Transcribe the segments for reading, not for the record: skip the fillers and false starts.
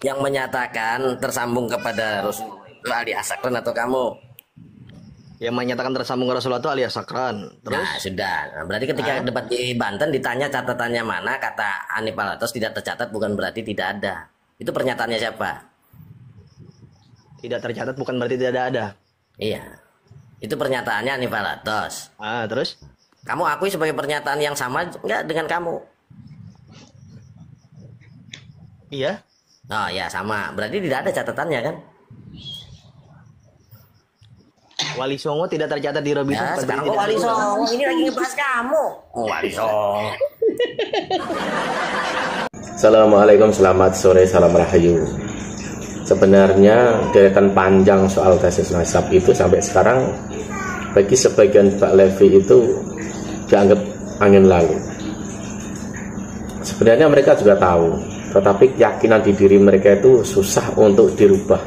Yang menyatakan tersambung kepada Rasulullah itu Ali Asakran atau kamu? Yang menyatakan tersambung ke Rasulullah itu alias Sakran. Terus? Nah, sudah. Nah, berarti ketika debat di Banten ditanya catatannya mana, kata Hanif Alatas tidak tercatat bukan berarti tidak ada. Itu pernyataannya siapa? Tidak tercatat bukan berarti tidak ada. Iya. Itu pernyataannya Hanif Alatas. Terus? Kamu akui sebagai pernyataan yang sama enggak dengan kamu? Iya. Oh ya sama. Berarti tidak ada catatannya kan? Wali Songo tidak tercatat di Robinson. Ya, sekarang kok Wali Songo ini lagi ngebahas kamu. Oh, Wali Songo. Assalamualaikum, selamat sore, salam rahayu. Sebenarnya deretan panjang soal tesis nasab itu sampai sekarang bagi sebagian Pak Levi itu dianggap angin lalu. Sebenarnya mereka juga tahu, tetapi keyakinan di diri mereka itu susah untuk dirubah.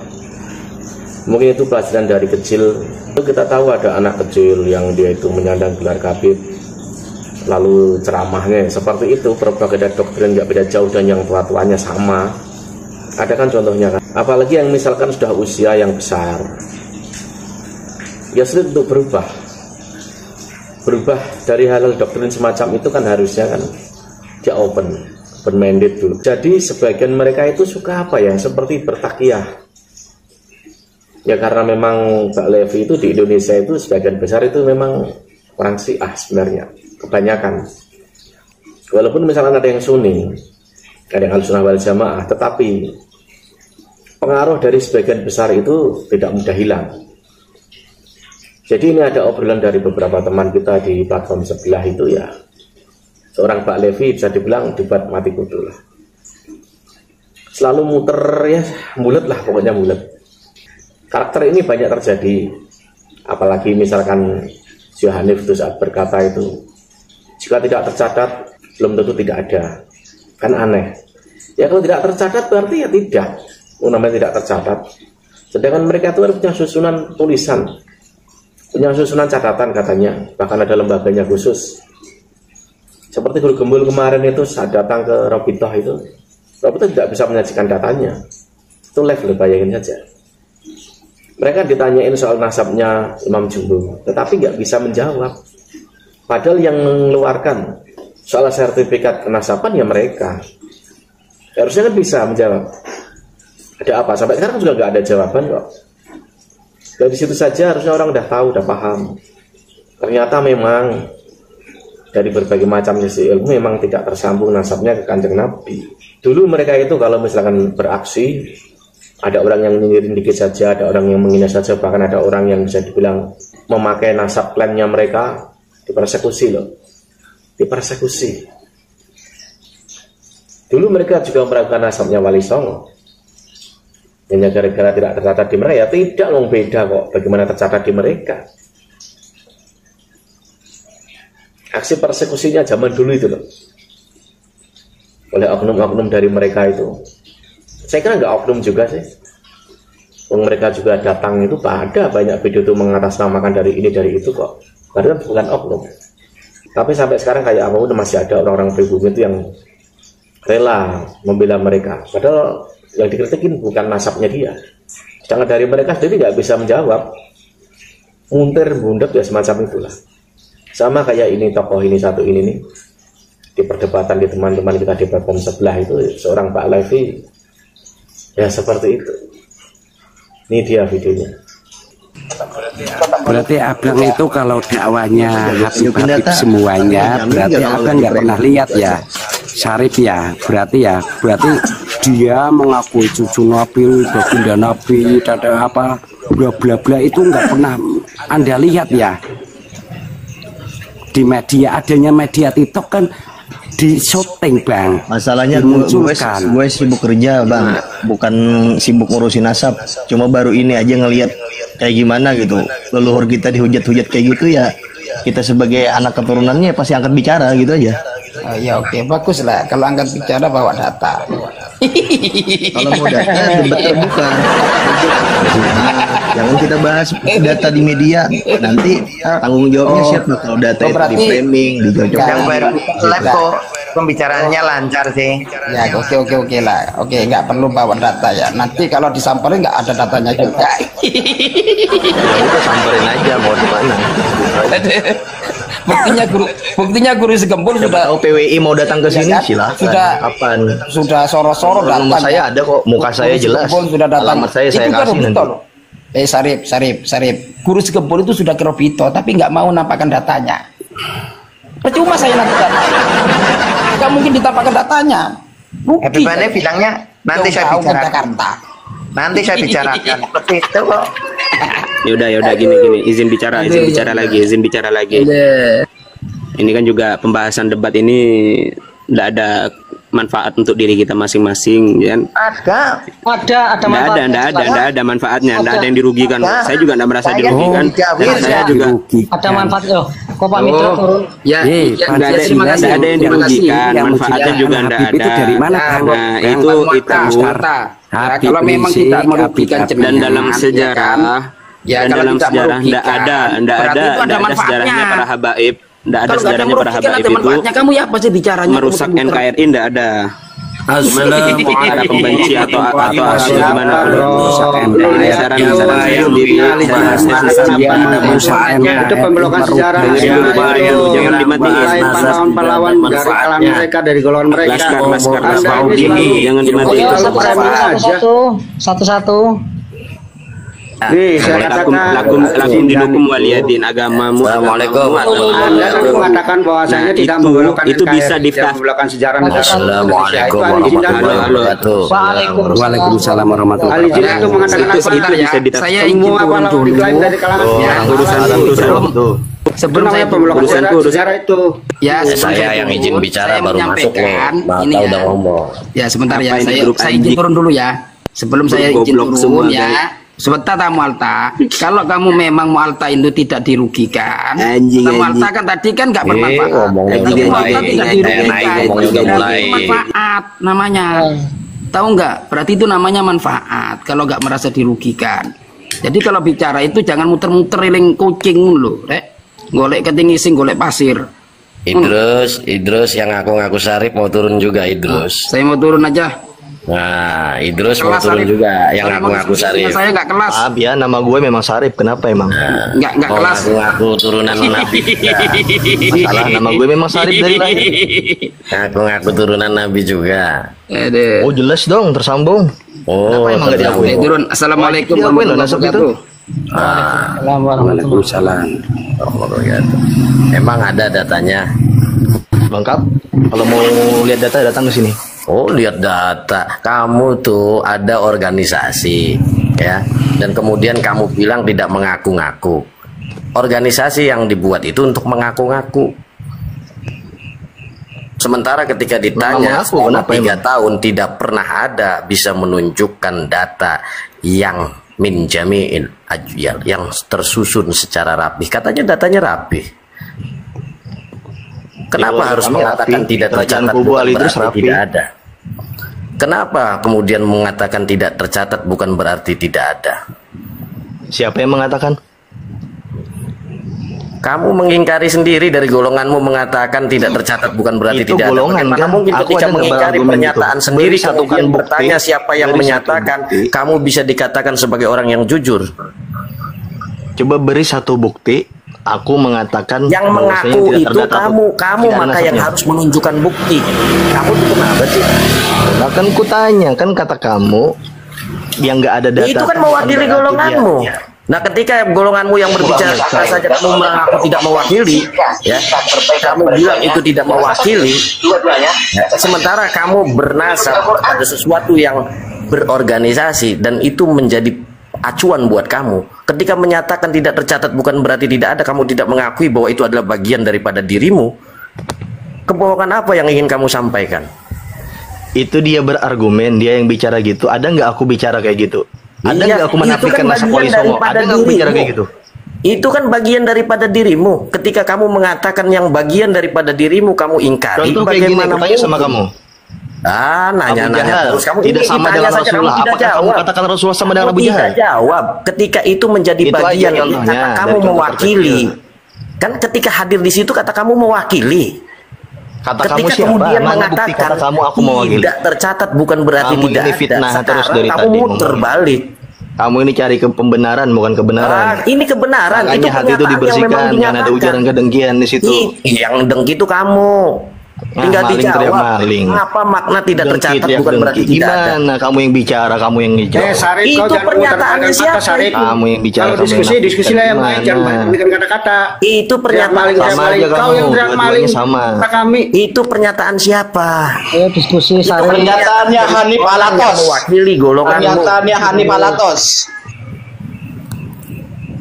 Mungkin itu pelajaran dari kecil. Kita tahu ada anak kecil yang dia itu menyandang gelar kabid, lalu ceramahnya seperti itu, propaganda doktrin nggak beda jauh dan yang tua-tuanya sama. Ada kan contohnya kan? Apalagi yang misalkan sudah usia yang besar, ya sulit untuk berubah dari hal-hal doktrin semacam itu kan harusnya kan dia open-minded dulu. Jadi sebagian mereka itu suka apa ya, seperti bertakiyah ya, karena memang Pak Levi itu di Indonesia itu sebagian besar itu memang orang Syiah sebenarnya, kebanyakan. Walaupun misalkan ada yang Sunni, ada yang Ahlussunnah wal Jamaah, tetapi pengaruh dari sebagian besar itu tidak mudah hilang. Jadi ini ada obrolan dari beberapa teman kita di platform sebelah itu ya, seorang Pak Levi bisa dibilang debat mati kutu lah. Selalu muter ya, mulet lah pokoknya mulet. Karakter ini banyak terjadi, apalagi misalkan Syekh Hanif itu saat berkata itu, jika tidak tercatat belum tentu tidak ada, kan aneh. Ya kalau tidak tercatat berarti ya tidak, namanya tidak tercatat. Sedangkan mereka itu punya susunan tulisan, punya susunan catatan katanya, bahkan ada lembaganya khusus. Seperti Guru Gembul kemarin itu saat datang ke Robitoh itu, Robitoh tidak bisa menyajikan datanya, itu live loh, bayangin saja. Mereka ditanyain soal nasabnya Imam Jumbung, tetapi nggak bisa menjawab. Padahal yang mengeluarkan soal sertifikat kenasaban ya mereka. Harusnya kan bisa menjawab. Ada apa? Sampai sekarang juga nggak ada jawaban kok. Dari situ saja harusnya orang udah tahu, udah paham. Ternyata memang dari berbagai macam sisi ilmu memang tidak tersambung nasabnya ke Kanjeng Nabi. Dulu mereka itu kalau misalkan beraksi, ada orang yang nyinyirin dikit saja, ada orang yang menghina saja, bahkan ada orang yang bisa dibilang memakai nasab klannya mereka, dipersekusi loh, dipersekusi. Dulu mereka juga meragukan nasabnya Wali Songo, hanya gara-gara tidak tercatat di mereka. Ya tidak loh, beda kok, bagaimana tercatat di mereka. Aksi persekusinya zaman dulu itu loh, oleh oknum-oknum dari mereka itu. Saya kira nggak oknum juga sih. Mereka juga datang itu ada banyak video itu mengatasnamakan dari ini dari itu kok. Padahal bukan oknum. Tapi sampai sekarang kayak apa udah masih ada orang-orang pribumi itu yang rela membela mereka. Padahal yang dikritikin bukan nasabnya dia. Sedangkan dari mereka sendiri nggak bisa menjawab. Muntir bundet ya semacam itulah. Sama kayak ini tokoh ini satu ini nih. Di perdebatan di teman-teman kita di platform sebelah itu seorang Pak Levi. Ya seperti itu. Ini dia videonya. Berarti abang itu kalau dakwanya Habib-Habib semuanya, berarti abang nggak pernah lihat ya Syarif ya. Berarti dia mengakui cucu Nabi, baginda Nabi, ada apa bla bla bla itu nggak pernah Anda lihat ya. Di media, adanya media TikTok kan di syuting bang. Masalahnya gue sibuk kerja bang, bukan sibuk ngurusin nasab. Cuma baru ini aja ngelihat kayak gimana gitu leluhur kita dihujat-hujat kayak gitu ya, kita sebagai anak keturunannya pasti angkat bicara gitu aja. Ya oke, bagus lah kalau angkat bicara bawa data. Kalau mau data debat terbuka. Jangan kita bahas data di media, nanti tanggung jawabnya siapa kalau data itu di framing, dicocokkan. Yang live kok pembicaraannya lancar sih. Ya oke lah. Oke, nggak perlu bawa data ya. Nanti kalau disamperin nggak ada datanya juga. Kita samperin aja mau di mana. Buktinya guru Segempul sudah PWI mau datang ke sini Ya, silahkan. sudah Kapan? sudah soro-soro datang. Nomor saya ada kok, muka saya Guru jelas. Segempul sudah datang. Alamat saya Itu kan kasih Robito nanti. loh. Sarip. Guru Segempul itu sudah ke Robito tapi nggak mau nampakkan datanya. Percuma saya nanti datanya. Nggak mungkin ditampakkan datanya. Happy Bane bilangnya nanti saya Jauh-jauh ke bicarakan. Jakarta. Nanti saya bicarakan. Seperti itu kok. Yaudah gini izin bicara lagi. Ini kan juga pembahasan debat ini tidak ada manfaat untuk diri kita masing-masing, kan? Ada Nggak ada manfaatnya, nggak ada yang dirugikan. Saya juga nggak merasa dirugikan. Dan saya juga Ada manfaat loh. Kok Pak Mitra turun? Ya, nggak ada yang dirugikan. Manfaatnya juga nggak ada. Itu dari mana? Nah, itu kalau memang tidak merugikan dan dalam sejarah kalau tidak nggak ada sejarahnya para habaib. Nggak ada sejarahnya para habaib itu kamu ya pasti bicaranya merusak NKRI, nggak ada. Ada pembenci atau gimana saran saya sendiri itu pembelokan sejarah. Jangan dimatiin Pahlawan dari kalangan mereka, dari golongan mereka. Laskar jangan dimatiin. Satu-satu. Lakum dinukum waliyadin, agamamu. Assalamualaikum. Anda kan mengatakan bahwasanya tidak membelokkan itu bisa membelokkan sejarah. Assalamualaikum warahmatullahi wabarakatuh. Waalaikumsalam warahmatullahi Al-Izin itu mengatakan itu bisa saya ingin semua turun pahlawan dulu. diklaim dari kalangan urusan Sebelum saya pemblokan sejarah itu. Ya, Saya yang izin bicara saya baru masuk nih. menyampaikan ini Mata ya. udah ngomong. Ya sebentar ya, Apa ini grup saya izin anjing? turun dulu ya. Sebelum saya izin Goblok semua, turun ya. Sebentar Tamu Alta, kalau kamu memang mau Alta itu tidak dirugikan, Tamu Alta kan tadi kan nggak bermanfaat. ngomongnya Tamu udah Alta mulai. tidak dirugikan, Ngomongnya udah berarti mulai. itu manfaat namanya. Tahu nggak? Berarti itu namanya manfaat. Kalau nggak merasa dirugikan. Jadi kalau bicara itu jangan muter-muter eling kucing dulu, rek. Golek ketinggi sing golek pasir. Idrus yang ngaku Sarip mau turun juga Idrus. Saya mau turun aja. Nah, Idrus mau Kelas turun Sarip. juga yang ngaku Sarip. Saya nggak kelas. Ya nama gue memang Sarip. Kenapa emang? Nggak Mau kelas. ngaku turunan Nabi. Masalah nama gue memang Sarip dari lahir. Ngaku turunan Nabi juga. Oh jelas dong tersambung. Oh, emang nggak tersambung. Oke, turun. Assalamualaikum Diakuin loh warahmatullahi nasab itu. wabarakatuh. Waalaikumsalam. Emang ada datanya. Lengkap. Kalau mau lihat data datang ke sini. Oh, lihat data. Kamu tuh ada organisasi, ya. Dan kemudian kamu bilang tidak mengaku-ngaku. Organisasi yang dibuat itu untuk mengaku-ngaku. Sementara ketika ditanya Mengaku, selama kenapa 3 tahun tidak pernah ada bisa menunjukkan data yang min jami'il ajyal, yang tersusun secara rapi. Katanya datanya rapi. Kenapa Ya, harus kami mengatakan rapi. tidak Kerajaan tercatat Kubu bukan Ali Idrus berarti rapi. tidak ada? Kenapa kemudian mengatakan tidak tercatat bukan berarti tidak ada? Siapa yang mengatakan? Kamu mengingkari sendiri dari golonganmu mengatakan tidak tercatat bukan berarti Itu tidak golongan, ada. Bagaimana kan? mungkin Aku ketika ada mengingkari berargumen pernyataan itu. sendiri Beri satu kemudian bukti, bertanya siapa yang beri satu menyatakan, bukti. kamu bisa dikatakan sebagai orang yang jujur. Coba beri satu bukti. Aku mengatakan Yang bahwasanya mengaku tidak itu terdata. kamu Tidak ada maka yang nasabnya. harus menunjukkan bukti. Kamu itu kenapa sih? Nah, kan kutanya kan kata kamu yang nggak ada data. Itu kan mewakili berarti golonganmu. dia- Nah, ketika golonganmu yang berbicara saja kamu mengaku tidak mewakili, ya, kamu bilang itu tidak mewakili, ya, sementara kamu bernasab ada sesuatu yang berorganisasi dan itu menjadi acuan buat kamu. Ketika menyatakan tidak tercatat bukan berarti tidak ada, kamu tidak mengakui bahwa itu adalah bagian daripada dirimu. Kebohongan apa yang ingin kamu sampaikan? Itu dia berargumen, dia yang bicara gitu. Ada nggak aku bicara kayak gitu? Ada Iya, nggak aku itu menafikan kan nasab bagian Wali Songo? daripada Ada nggak aku bicara dirimu. kayak gitu? Itu kan bagian daripada dirimu. Ketika kamu mengatakan yang bagian daripada dirimu kamu ingkari, Contoh kayak gini, bagaimana aku tanya sama mungkin? kamu. Abu Nanya-nanya Jahal terus kamu tidak ini sama ditanya dengan saja, kamu Rasulullah. tidak Apakah kamu jawab. katakan Rasulullah sama dengan Kamu Abu Jahal? tidak jawab. Ketika itu menjadi Itu aja bagian yang contohnya, kata kamu dari contoh mewakili. Kan ketika hadir di situ kata kamu mewakili. Kata Ketika kamu siapa? kemudian Mana bukti mengatakan kata kamu aku mewakili? tidak tercatat bukan berarti Kamu tidak ini fitnah ada. terus Sekarang dari kamu tadi muter ngomong. balik. Kamu ini cari pembenaran bukan kebenaran. Ini kebenaran. Makanya hati itu dibersihkan, jangan ada ujaran kedengkian di situ. Yang dengki itu kamu. Tinggal maling teriak dijawab. maling. Apa makna tidak Dengki, tercatat teriak bukan berarti dengki. tidak ada. Gimana kamu yang bicara, kamu yang ngejawab. Sarip, kau Itu jangan pernyataannya muter-muter siapa? Sarip. Kamu yang bicara, Kalau kamu yang diskusi lah yang main, gimana? jangan balikan kata-kata. Itu Teriak maling, pernyataan teriak sama maling. aja Kau kamu, yang teriak dua-duanya maling. sama. Kata kami. Itu pernyataan siapa? Ayo diskusi Sarip. Pernyataannya Hanif Orang yang Alatos. mewakili golonganmu. Pernyataannya Hanif Alatos.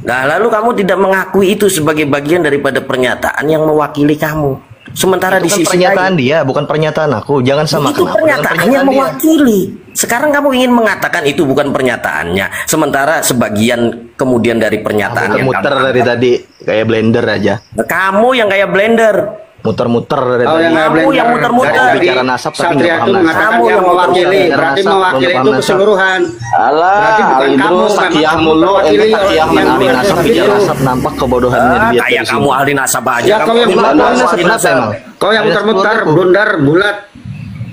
Nah, lalu kamu tidak mengakui itu sebagai bagian daripada pernyataan yang mewakili kamu. Sementara di Itu kan sisi pernyataan lain, dia, bukan pernyataan aku. Jangan samakan itu aku dengan pernyataan yang pernyataan dia. mewakili. Sekarang kamu ingin mengatakan itu bukan pernyataannya. Sementara sebagian kemudian dari pernyataan yang Muter kamu dari anggap. tadi kayak blender aja. Kamu yang kayak blender. Muter-muter dari Kau tadi. yang nggak Kamu blender. yang muter-muter. Dari Bicara nasab tapi Satria nggak itu paham nasab. mengatakan Kamu yang yang mewakili. muter-muter. Berarti Nasab, mewakili belum itu paham keseluruhan. Alah, Berarti bukan Ali kamu, Idrus bukan takiyah kamu mulu, mewakili ente takiyah yang Ahli menang. nasab, mewakili bicara itu. nasab nampak kebodohannya dilihat Kayak dari kamu sini. ahli nasab aja. Ya, kau yang Kamu muter-muter. ahli Nasab kenapa nasab. emang? Kau yang Ahli muter-muter, nasab bundar, bulat.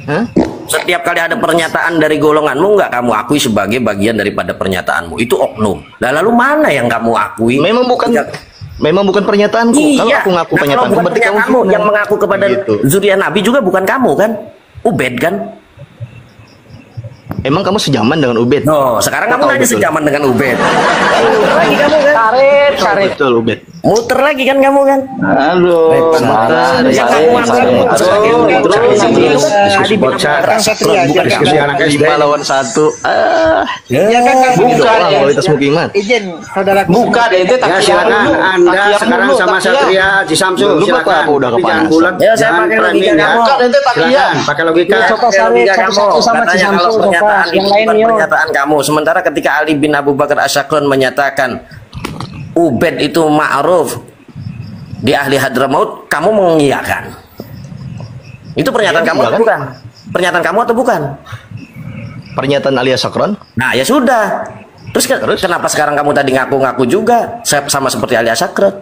Hah? Setiap kali ada pernyataan dari golonganmu nggak kamu akui sebagai bagian daripada pernyataanmu. Itu oknum. Nah, lalu mana yang kamu akui? Memang bukan pernyataanku. Kalau Iya. aku ngaku Nah, kalau pernyataanku bukan berarti kamu pernyataanmu fitnah. yang mengaku kepada Gitu. zuriat Nabi juga bukan kamu kan? Ubed kan? Emang kamu sejaman dengan Ubed? No, sekarang kamu Tahu nanya betul. sejaman dengan Ubed. Muter lagi kamu kan? Sarip. Betul Ubed. Muter lagi kan kamu kan? Aduh, Yang kamu akui sebagai Ubed. Tadi bilang bukan Diskusi kamu. anak SD. 5 lawan 1. Ya kan, Ini doang bukan. kualitas mukimat. Izin, saudara. buka deh, ente Ya takiyah silakan dulu. Anda Takiyah sekarang dulu, sama takiyah. Satria Haji Samsul, Dulu silakan. aku udah Tapi jangan kepanasan. bulat, Ya, saya jangan pakai logika framing ya. kamu. Buka deh, ente takiyah. Silakan pakai logika. Coba Sarip satu-satu sama Katanya si kalau Samsul, coba. pernyataan Yang itu lain bukan yuk. pernyataan kamu. Sementara ketika Ali bin Abu Bakar Asyakron menyatakan Ubed itu ma'ruf di ahli Hadramaut, kamu mengiyakan. Itu pernyataan Iya, kamu iya atau kan? bukan? Pernyataan kamu atau bukan? Pernyataan alias Sakron. Nah, ya sudah. Terus kenapa sekarang kamu tadi ngaku-ngaku juga sama seperti Ali Asyakron?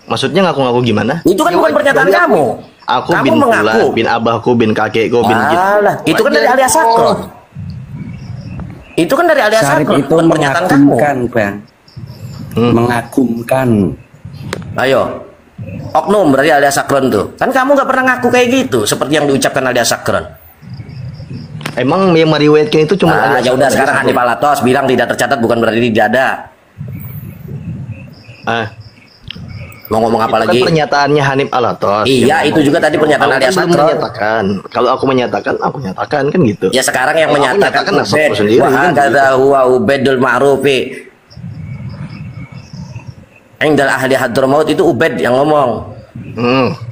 Maksudnya ngaku-ngaku gimana? Itu kan bukan pernyataan Jadi kamu. Aku Kamu bin mengaku. Fulan, bin abahku, bin kakekku, bin Alah, itu kan dari Ali Asyakron. Itu kan dari Ali Sarip Asyakron, itu bukan pernyataan kamu. mengagumkan, Bang. Mengagumkan. Ayo, oknum berarti Ali Asyakron tuh. Kan kamu nggak pernah ngaku kayak gitu, seperti yang diucapkan Ali Asyakron. Emang yang meriwayatkan itu cuma Nah, Ali ya udah Asyakron. sekarang Hanif Alatos bilang tidak tercatat bukan berarti tidak ada. Mau ngomong apa Itu kan lagi? pernyataannya Hanif Alatos. Iya, itu juga tadi pernyataan Ali Aku belum Asyakron. menyatakan. Kalau aku menyatakan, aku nyatakan kan gitu. Ya sekarang yang Kalau aku menyatakan nyatakan nasabku sendiri, wa kan hadza huwa Ubaidul Ma'rufi. Indal ahli Hadramaut itu Ubaid yang ngomong.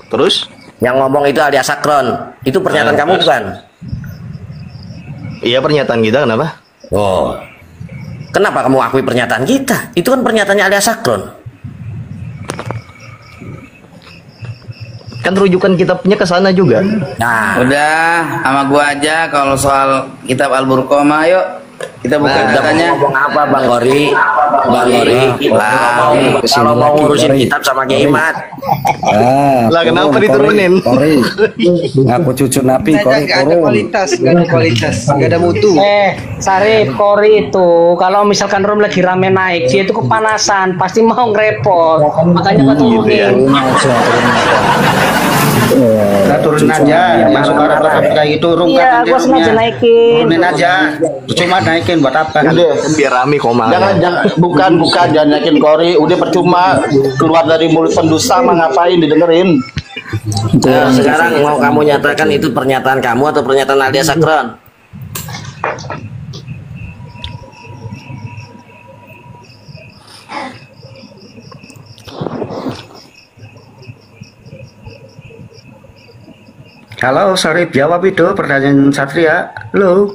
Terus? Yang ngomong itu Ali Asyakron. Itu pernyataan kamu terus? bukan? Iya pernyataan kita kenapa? Oh. Kenapa kamu akui pernyataan kita? Itu kan pernyataannya Ali Asyakron. Kan rujukan kitabnya ke sana juga. Nah, Udah, sama gua aja kalau soal kitab Al-Burqomah yuk. Kita buka udah katanya. ngomong apa Bang Gori? Bang Gori, kalau mau ngurusin kitab sama Kiai Mat. Lah kenapa diturunin? Kori. Ngaku cucu Nabi, Kori turun. kualitas, nggak ada mutu. Sarip, Kori itu kalau misalkan room lagi rame naik, dia itu kepanasan, pasti mau ngerepot. Makanya gua turunin. Kita turun aja, masuk orang kayak gitu, rungkat Iya, aja gua sengaja roomnya. naikin. Turunin aja, cuma naikin buat apa? Udah, Biar rame koma. jangan bukan jangan yakin Kori, udah percuma keluar dari mulut pendusta mah ngapain didengerin. Nah, sekarang mau kamu nyatakan itu pernyataan kamu atau pernyataan Ali Asyakron? Halo, Sarip, jawab itu pertanyaan Satria. Halo.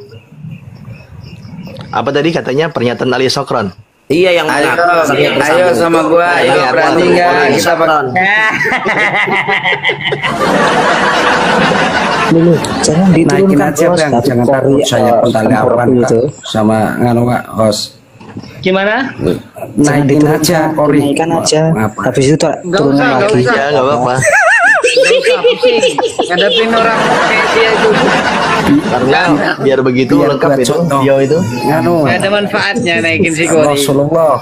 Apa tadi katanya pernyataan alias Sakron? Iya yang Ayo, mengaku. ayo sama gua, ayo Iya, berani Bang. nggak Ali kita Asyakron. Naikin aja Bang, jangan takut saya pentalawan sama nganu Kak, host. Gimana? Naikin aja Kori. Naikkan aja. Apa? Habis itu turunin lagi. usah. Ya nggak apa-apa. usah pusing ngadepin orang kayak dia itu. Karena biar begitu lengkap itu video itu. Nggak ada manfaatnya naikin si Kori. Rasulullah.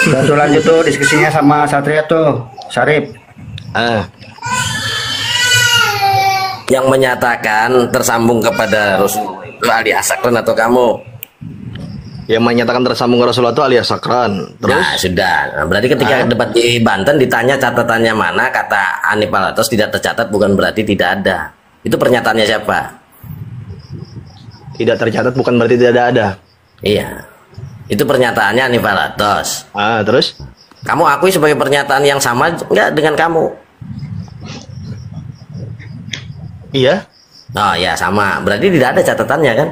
Tuh lanjut tuh diskusinya sama Satria tuh, Syarif. Yang menyatakan tersambung kepada Rasulullah itu alias sakran atau kamu? Yang menyatakan tersambung ke Rasulullah itu alias sakran. Terus? Nah, sudah. Nah, berarti ketika debat di Banten ditanya catatannya mana, kata Hanif Alatos tidak tercatat bukan berarti tidak ada. Itu pernyataannya siapa? Tidak tercatat bukan berarti tidak ada. Iya. Itu pernyataannya Hanif Alatos. Terus? Kamu akui sebagai pernyataan yang sama enggak dengan kamu? Iya. Oh ya sama. Berarti tidak ada catatannya kan?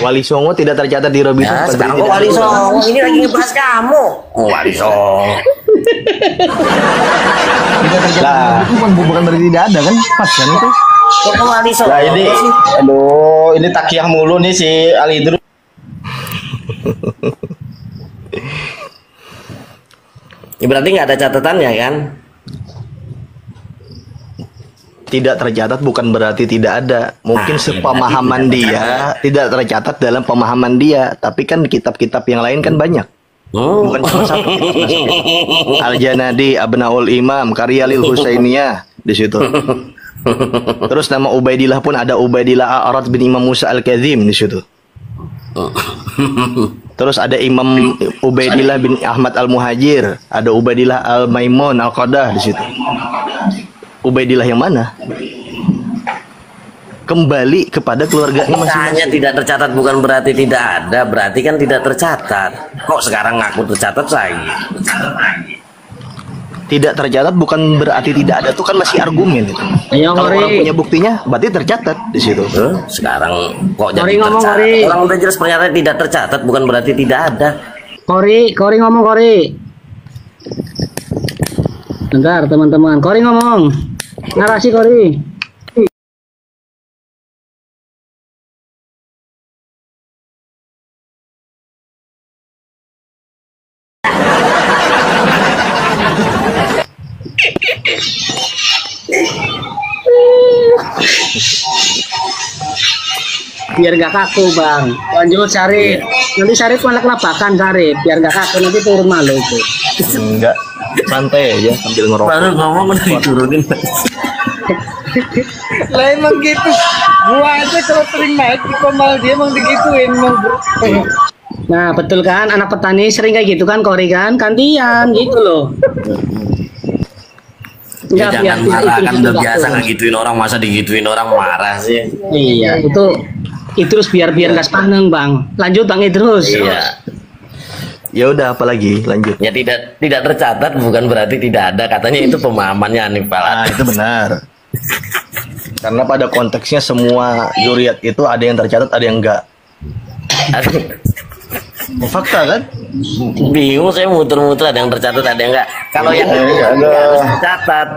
Wali Songo tidak tercatat di Robinson. Ya, sekarang Wali Songo ini lagi ngebahas kamu. Wali Songo. Tidak tercatat itu bukan berarti tidak ada kan? Pas kan itu? Kok Wali Songo? Nah ini, aduh, ini takiyah mulu nih si Ali Idrus. Ya, berarti nggak ada catatannya kan? Tidak tercatat bukan berarti tidak ada. Mungkin sepemahaman dia tidak tercatat dalam pemahaman dia, tapi kan kitab-kitab yang lain kan banyak. Bukan cuma satu. Al-Janadi, Abnaul Imam, karya Lil Husainiyah di situ. Terus nama Ubaidillah pun ada Ubaidillah A'rad bin Imam Musa Al-Kazim di situ. Terus ada Imam Ubaidillah bin Ahmad Al-Muhajir, ada Ubaidillah Al-Maimun Al-Qadah di situ. Ubaidillah yang mana? Kembali kepada keluarganya masing-masing. Hanya tidak tercatat bukan berarti tidak ada, berarti kan tidak tercatat. Kok sekarang ngaku tercatat lagi? Tidak tercatat bukan berarti tidak ada, itu kan masih argumen. Kalau orang punya buktinya, berarti tercatat di situ. Sekarang kok jadi tercatat? Orang udah jelas pernyataan tidak tercatat bukan berarti tidak ada. Kori ngomong Kori. Bentar teman-teman, Kori ngomong. Narasi Kori. Biar gak kaku bang, lanjut Syarif. Nanti Syarif malah kelabakan Syarif, biar gak kaku nanti turun malu itu. Enggak, santai aja sambil ngerokok. Baru ngomong udah diturunin. Lah emang gitu. Gua aja kalau sering naik di komal dia emang digituin emang. Nah betul kan, anak petani sering kayak gitu kan Kori kan, gantian gitu loh. Ya, jangan marah kan udah biasa ngegituin orang, masa digituin orang marah sih. Iya itu Idrus biar nggak sepaneng bang. Lanjut bang Idrus. Iya. Ya udah apalagi lanjut. Ya tidak tercatat bukan berarti tidak ada, katanya itu pemahamannya Hanif Alatos. Itu benar. Karena pada konteksnya semua zuriat itu ada yang tercatat ada yang enggak. Fakta kan? Bingung saya muter-muter, ada yang tercatat ada yang enggak. Kalau yang tercatat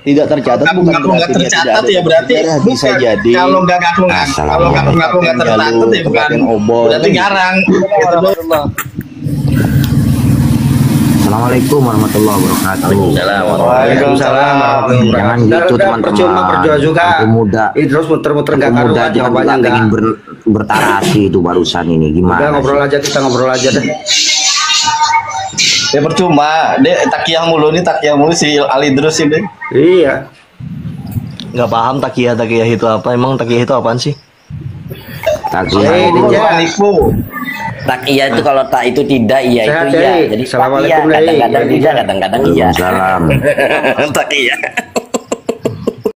tidak tercatat bukan berarti tercatat ya berarti bisa jadi kalau nggak ngaku nggak tercatat ya bukan berarti ngarang. Assalamualaikum warahmatullahi wabarakatuh. Waalaikumsalam. Jangan gitu teman-teman. Percuma berdua juga. Muda. Terus muter-muter nggak muda karuan jawabannya juga ingin bertarasi itu barusan ini gimana? Udah ngobrol aja, kita ngobrol aja deh. Ya percuma, dia takiyah mulu si Ali Idrus ini. Iya. Nggak paham takiyah itu apa? Emang takiyah itu apaan sih? Takiyah itu nipu. Takiyah itu kalau tak itu tidak, iya itu iya. Jadi Assalamualaikum. kadang-kadang tidak, kadang-kadang iya. Salam. Takiyah.